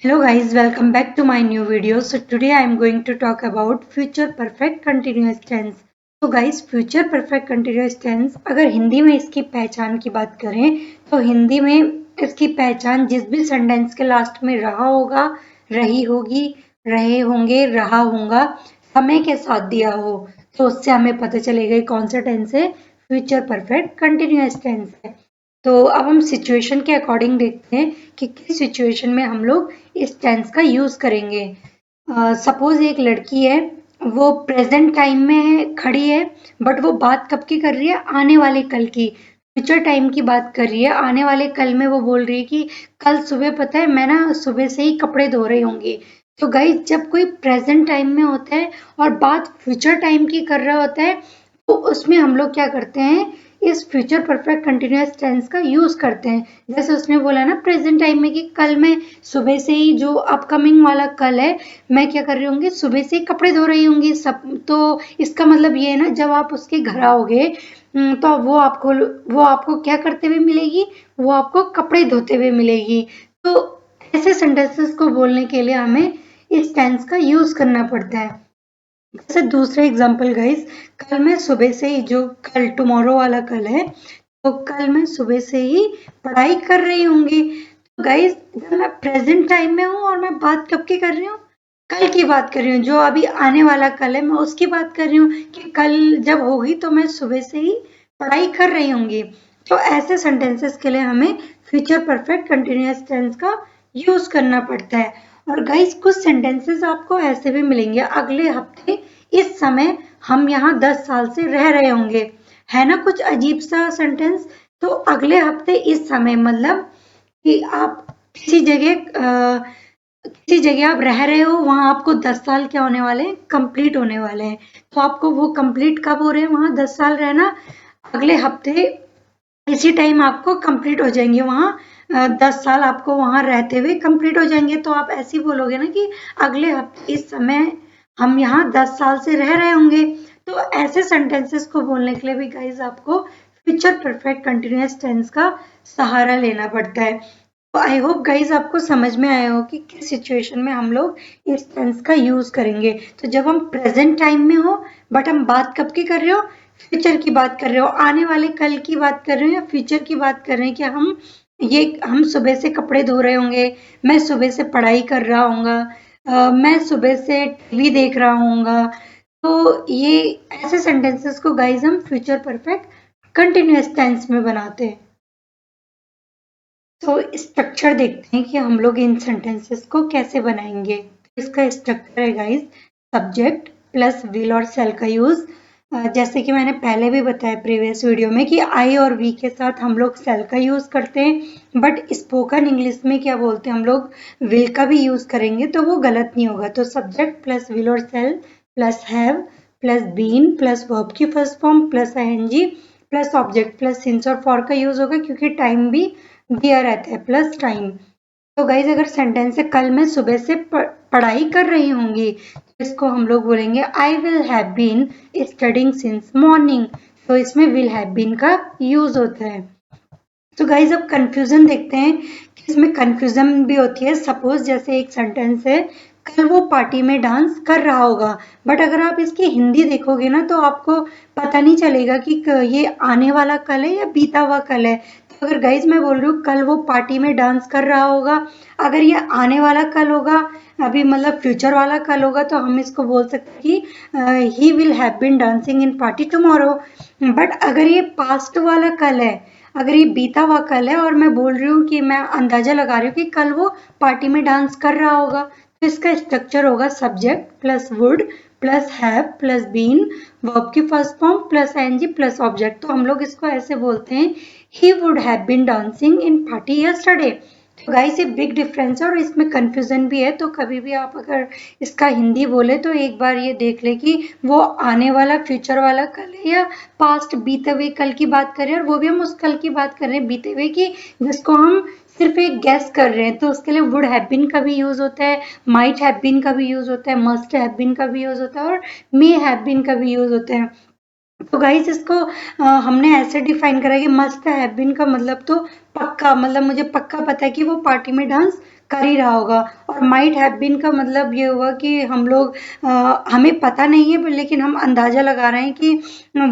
Hello guys, welcome back to my new video. So today I am going to talk about future perfect continuous tense. तो guys, future perfect continuous tense अगर हिंदी में इसकी पहचान की बात करें तो हिंदी में इसकी पहचान जिस भी सेंटेंस के लास्ट में रहा होगा, रही होगी, रहे होंगे, रहा होगा, समय के साथ दिया हो तो उससे हमें पता चलेगा कौन सा टेंस है, फ्यूचर परफेक्ट कंटिन्यूस टेंस है। तो अब हम सिचुएशन के अकॉर्डिंग देखते हैं कि किस सिचुएशन में हम लोग इस टेंस का यूज करेंगे। सपोज एक लड़की है, वो प्रेजेंट टाइम में खड़ी है, बट वो बात कब की कर रही है, आने वाले कल की, फ्यूचर टाइम की बात कर रही है। आने वाले कल में वो बोल रही है कि कल सुबह पता है मैं ना सुबह से ही कपड़े धो रही होंगी। तो गाइस जब कोई प्रेजेंट टाइम में होता है और बात फ्यूचर टाइम की कर रहा होता है तो उसमें हम लोग क्या करते हैं, इस फ्यूचर परफेक्ट कंटिन्यूअस टेंस का यूज करते हैं। जैसे उसने बोला ना प्रेजेंट टाइम में कि कल मैं सुबह से ही, जो अपकमिंग वाला कल है, मैं क्या कर रही होंगी, सुबह से ही कपड़े धो रही होंगी सब। तो इसका मतलब ये है ना, जब आप उसके घर आओगे तो वो आपको क्या करते हुए मिलेगी, वो आपको कपड़े धोते हुए मिलेगी। तो ऐसे सेंटेंसेस को बोलने के लिए हमें इस टेंस का यूज करना पड़ता है। जैसे दूसरा एग्जांपल गाइस, कल मैं सुबह से ही, जो कल टुमारो वाला कल है, तो कल मैं सुबह से ही पढ़ाई कर रही होंगी। तो गाइस जब मैं प्रेजेंट टाइम में हूँ और मैं बात कब की कर रही हूँ, कल की बात कर रही हूँ, जो अभी आने वाला कल है मैं उसकी बात कर रही हूँ कि कल जब होगी तो मैं सुबह से ही पढ़ाई कर रही होंगी। तो ऐसे सेंटेंसेस के लिए हमें फ्यूचर परफेक्ट कंटिन्यूअस टेंस का यूज करना पड़ता है। और गाइस कुछ सेंटेंसेस आपको ऐसे भी मिलेंगे, अगले हफ्ते इस समय हम यहाँ 10 साल से रह रहे होंगे, है ना कुछ अजीब सा सेंटेंस। तो अगले हफ्ते इस समय मतलब कि आप किसी जगह किसी जगह आप रह रहे हो, वहां आपको 10 साल क्या होने वाले हैं, कंप्लीट होने वाले हैं। तो आपको वो कंप्लीट कब हो रहे हैं, वहां 10 साल रहना, अगले हफ्ते इसी टाइम आपको कंप्लीट हो जाएंगे वहां, 10 साल आपको वहां रहते हुए कंप्लीट हो जाएंगे। तो आप ऐसे ही बोलोगे ना कि अगले हफ्ते इस समय हम यहाँ 10 साल से रह रहे होंगे। तो ऐसे सेंटेंसेस को बोलने के लिए भी गाइज आपको फ्यूचर परफेक्ट कंटिन्यूअस टेंस का सहारा लेना पड़ता है। तो आई होप गाइज आपको समझ में आया हो कि किस सिचुएशन में हम लोग इस टेंस का यूज करेंगे। तो जब हम प्रेजेंट टाइम में हो बट हम बात कब की कर रहे हो, फ्यूचर की बात कर रहे हो, आने वाले कल की बात कर रहे हो या फ्यूचर की बात कर रहे हैं कि हम सुबह से कपड़े धो रहे होंगे, मैं सुबह से पढ़ाई कर रहा हूँगा, मैं सुबह से टीवी देख रहा हूँगा। तो ये ऐसे सेंटेंसेस को गाइज हम फ्यूचर परफेक्ट कंटिन्यूअस टेंस में बनाते हैं। तो स्ट्रक्चर देखते हैं कि हम लोग इन सेंटेंसेस को कैसे बनाएंगे। इसका स्ट्रक्चर है गाइस, सब्जेक्ट प्लस विल और सेल का यूज। जैसे कि मैंने पहले भी बताया प्रीवियस वीडियो में कि आई और वी के साथ हम लोग सेल का यूज करते हैं, बट स्पोकन इंग्लिश में क्या बोलते हैं, हम लोग विल का भी यूज करेंगे तो वो गलत नहीं होगा। तो सब्जेक्ट प्लस विल और shall plus have plus been plus verb की first form plus ING plus object plus since और फॉर का यूज होगा, क्योंकि टाइम भी दिया रहता है प्लस टाइम। तो गाइज अगर सेंटेंस है कल मैं सुबह से पढ़ाई कर रही होंगी, तो इसको हम लोग बोलेंगे I will have been studying since morning. तो इसमें विल हैव बीन का यूज होता है। तो गाइज अब कंफ्यूजन देखते हैं कि इसमें कंफ्यूजन भी होती है। सपोज जैसे एक सेंटेंस है, कल वो पार्टी में डांस कर रहा होगा, बट अगर आप इसकी हिंदी देखोगे ना तो आपको पता नहीं चलेगा कि ये आने वाला कल है या बीता हुआ कल है। तो अगर गाइज मैं बोल रही हूँ कल वो पार्टी में डांस कर रहा होगा, अगर ये आने वाला कल होगा, अभी मतलब फ्यूचर वाला कल होगा, तो हम इसको बोल सकते हैं कि he will have been dancing in party tomorrow. But अगर ये पास्ट वाला कल है, अगर ये बीता हुआ कल है और मैं बोल रही हूँ कि मैं अंदाजा लगा रही हूँ कि कल वो पार्टी में डांस कर रहा होगा, तो इसका स्ट्रक्चर होगा subject plus would plus have plus been, verb की first form plus ING plus object. तो हम लोग इसको ऐसे बोलते हैं, he would have been dancing in party yesterday. तो गाइस ये बिग डिफरेंस है और इसमें कंफ्यूजन भी है। तो कभी भी आप अगर इसका हिंदी बोले तो एक बार ये देख ले कि वो आने वाला फ्यूचर वाला कल है या पास्ट बीते हुए कल की बात कर रहे हैं, और वो भी हम उस कल की बात कर रहे हैं बीते हुए की जिसको हम सिर्फ एक गैस कर रहे हैं। तो उसके लिए वुड हैव बीन का भी यूज होता है, माइट हैव बीन का भी यूज होता है, मस्ट हैव बीन का भी यूज होता है और मे हैव बीन का भी यूज होता है। तो गाइस इसको हमने ऐसे डिफाइन करा कि मस्ट हैव बीन का मतलब तो पक्का, मतलब मुझे पक्का पता है कि वो पार्टी में डांस कर ही रहा होगा। और माइट हैव बीन का मतलब ये हुआ कि हम लोग हमें पता नहीं है लेकिन हम अंदाजा लगा रहे हैं कि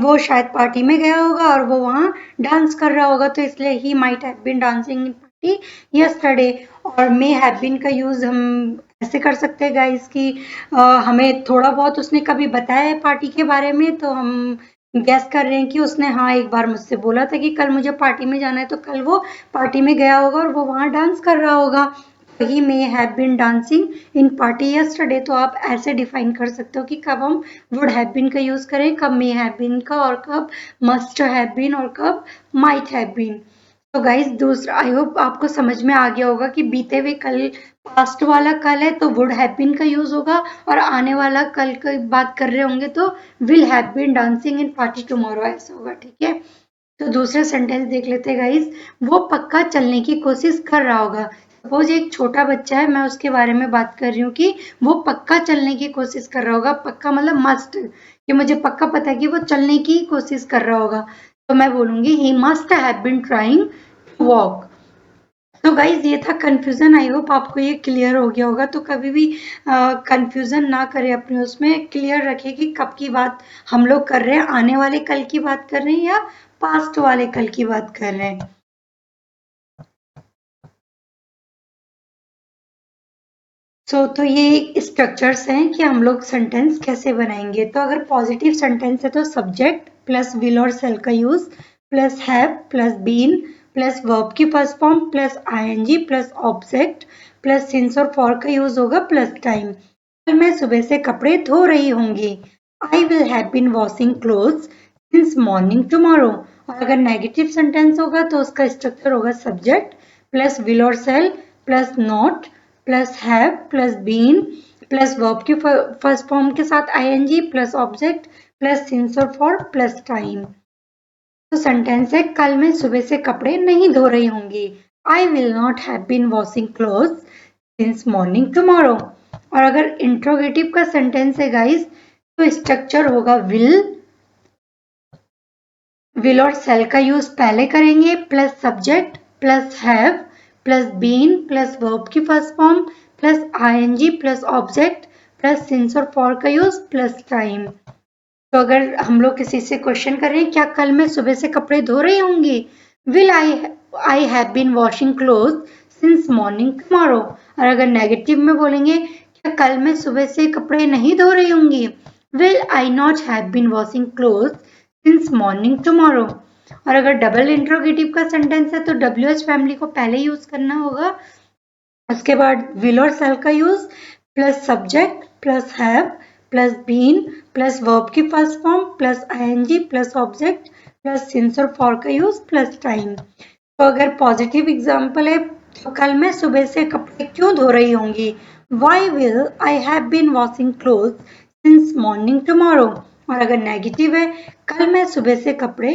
वो शायद पार्टी में गया होगा और वो वहाँ डांस कर रहा होगा, तो इसलिए he might have been dancing in party yesterday. और मे हैव बीन का यूज हम ऐसे कर सकते हैं गाइस कि हमें थोड़ा बहुत उसने कभी बताया है पार्टी के बारे में, तो हम गेस कर रहे हैं कि उसने हाँ एक बार मुझसे बोला था कि कल मुझे पार्टी में जाना है, तो कल वो पार्टी में गया होगा और वो वहां डांस कर रहा होगा। He may have been dancing in party yesterday. तो आप ऐसे डिफाइन कर सकते हो कि कब हम वुड हैव बीन का यूज करें, कब मे हैव बीन का, और कब मस्ट हैव बीन, और कब माइट हैव बीन। तो गाइज दूसरा, आई होप आपको समझ में आ गया होगा कि बीते हुए कल, पास्ट वाला कल है तो वुड हैव बीन का यूज होगा, और आने वाला कल की बात कर रहे होंगे तो will have been dancing in party tomorrow ऐसा होगा। ठीक है, तो दूसरे सेंटेंस देख लेते हैं गाइज। वो पक्का चलने की कोशिश कर रहा होगा। सपोज एक छोटा बच्चा है, मैं उसके बारे में बात कर रही हूँ कि वो पक्का चलने की कोशिश कर रहा होगा। पक्का मतलब मस्ट, कि मुझे पक्का पता है कि वो चलने की कोशिश कर रहा होगा, तो मैं बोलूंगी he must have been trying to walk. तो गाइज ये था कंफ्यूजन, आई होप आपको ये क्लियर हो गया होगा। तो कभी भी कंफ्यूजन ना करें अपने, उसमें क्लियर रखें कि कब की बात हम लोग कर रहे हैं, आने वाले कल की बात कर रहे हैं या पास्ट वाले कल की बात कर रहे हैं। तो ये स्ट्रक्चर्स हैं कि हम लोग सेंटेंस कैसे बनाएंगे। तो अगर पॉजिटिव सेंटेंस है तो सब्जेक्ट प्लस विल और सेल का use, plus have plus been plus verb की first form plus ING plus object plus since और फॉर का यूज होगा प्लस टाइम। कल मैं सुबह से कपड़े धो रही होंगी। I will have been washing clothes since morning tomorrow. और अगर नेगेटिव सेंटेंस होगा तो उसका स्ट्रक्चर होगा सब्जेक्ट प्लस विल और shall plus not plus have plus been plus verb की फर्स्ट फॉर्म के साथ ING plus object plus since और फॉर प्लस टाइम। तो सेंटेंस है कल मैं सुबह से कपड़े नहीं धो रही होंगी। I will not have been washing clothes since morning tomorrow. और अगर इंट्रोगेटिव का सेंटेंस है गाइस, तो स्ट्रक्चर होगा विल और सेल का यूज पहले करेंगे plus subject plus have plus been plus verb की first form plus ING plus object plus since और फॉर का यूज प्लस टाइम। तो अगर हम लोग किसी से क्वेश्चन करें क्या कल मैं सुबह से कपड़े धो रही होंगी, will I have been washing cloth since morning tomorrow. और अगर नेगेटिव में बोलेंगे क्या कल मैं सुबह से कपड़े नहीं धो रही होंगी, will I not have been washing cloth since morning tomorrow. और अगर डबल इंट्रोगेटिव का सेंटेंस है तो डब्ल्यू एच फैमिली को पहले यूज करना होगा, उसके बाद विल और सेल का use plus subject plus have plus been plus verb की first form plus ING plus object plus since और फॉर का यूज प्लस टाइम। तो अगर पॉजिटिव एग्जांपल है तो कल मैं सुबह से कपड़े क्यों धो रही होंगी, why will I have been washing cloth since morning tomorrow. और अगर नेगेटिव है कल मैं सुबह से कपड़े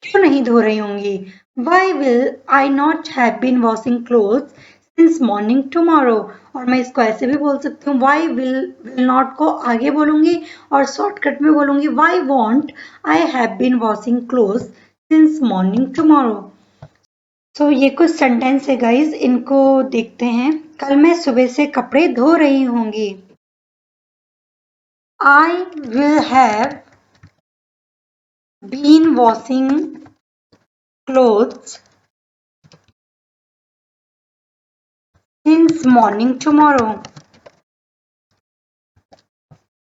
क्यों नहीं धो रही होंगी, why will I not have been washing cloth since morning tomorrow. और मैं इसको ऐसे भी बोल सकती हूँ वाई विल नॉट को आगे बोलूंगी और शॉर्टकट में बोलूंगी why won't I have been washing cloth since morning tomorrow. तो ये कुछ सेंटेंस है गाइज, इनको देखते हैं। कल मैं सुबह से कपड़े धो रही होंगी। I will have been washing clothes since morning tomorrow.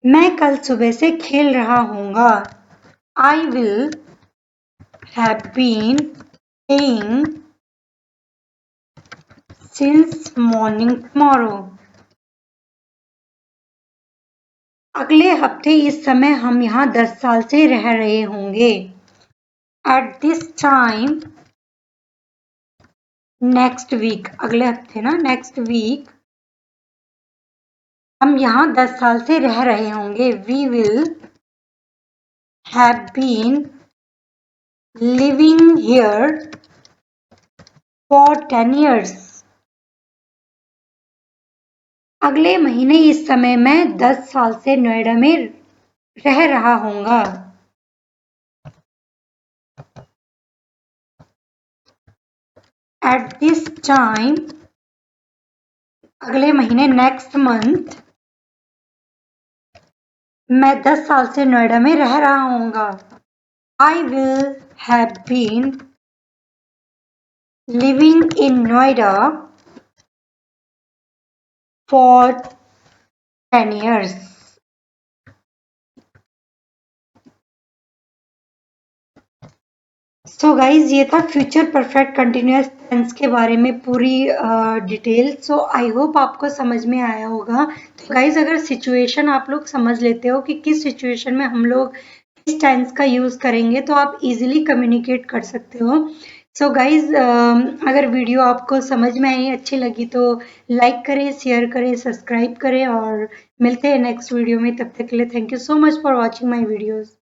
मैं कल सुबह से खेल रहा हूँगा। I will have been playing since morning tomorrow. अगले हफ्ते इस समय हम यहाँ 10 साल से रह रहे होंगे। At this time next week, अगले हफ्ते ना, नेक्स्ट वीक हम यहाँ 10 साल से रह रहे होंगे। We will have been living here for 10 years। अगले महीने इस समय मैं 10 साल से नोएडा में रह रहा हूँगा। एट दिस टाइम, अगले महीने, नेक्स्ट मंथ, मैं 10 साल से नोएडा में रह रहा हूँगा। I will have been living in Noida for 10 years। So guys, ये था फ्यूचर परफेक्ट कंटिन्यूअस टेंस के बारे में पूरी डिटेल। सो आई होप आपको समझ में आया होगा। तो गाइज, अगर सिचुएशन आप लोग समझ लेते हो कि किस सिचुएशन में हम लोग किस टेंस का यूज करेंगे, तो आप इजीली कम्युनिकेट कर सकते हो। सो गाइज, अगर वीडियो आपको समझ में आई, अच्छी लगी, तो लाइक करें, शेयर करें, सब्सक्राइब करें और मिलते हैं नेक्स्ट वीडियो में। तब तक के लिए thank you so much for watching my videos.